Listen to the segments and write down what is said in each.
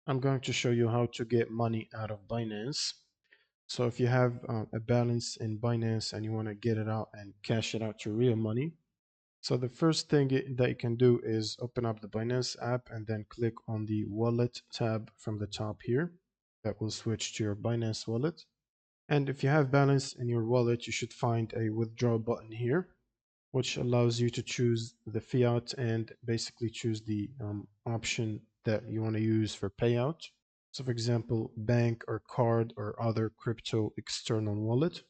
I'm going to show you how to get money out of Binance. So if you have a balance in Binance and you want to get it out and cash it out to real money, so the first thing that you can do is open up the Binance app and then click on the wallet tab from the top here. That will switch to your Binance wallet. And if you have balance in your wallet, you should find a withdraw button here, which allows you to choose the fiat and basically choose the option that you want to use for payout. So for example, bank or card or other crypto external wallet.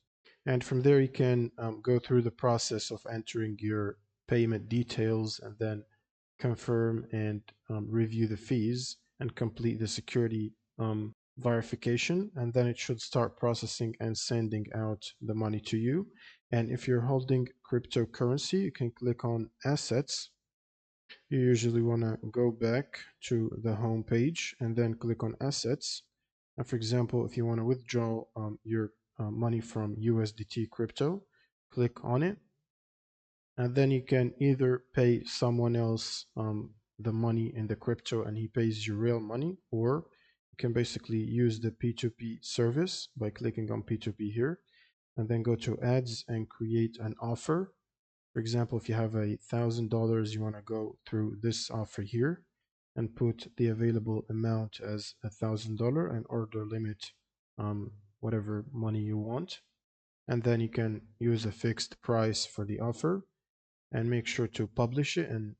And from there, you can go through the process of entering your payment details and then confirm and review the fees and complete the security verification, and then it should start processing and sending out the money to you. And if you're holding cryptocurrency, you can click on assets. You usually want to go back to the home page and then click on assets. And for example, if you want to withdraw your money from USDT crypto, click on it, and then you can either pay someone else the money in the crypto and he pays you real money, or you can basically use the P2P service by clicking on P2P here and then go to ads and create an offer. For example, if you have $1,000, you want to go through this offer here and put the available amount as $1,000 and order limit whatever money you want. And then you can use a fixed price for the offer and make sure to publish it, and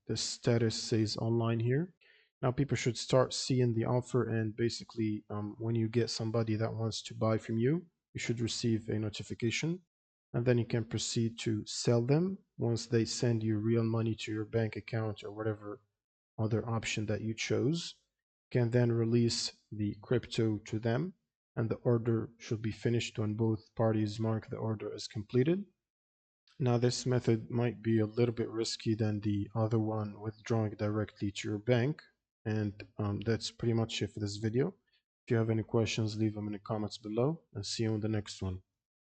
the status says online here. Now people should start seeing the offer, and basically when you get somebody that wants to buy from you, you should receive a notification, and then you can proceed to sell them once they send you real money to your bank account or whatever other option that you chose. You can then release the crypto to them, and the order should be finished when both parties mark the order as completed. Now this method might be a little bit risky than the other one, withdrawing directly to your bank. And that's pretty much it for this video. If you have any questions, leave them in the comments below, and see you in the next one.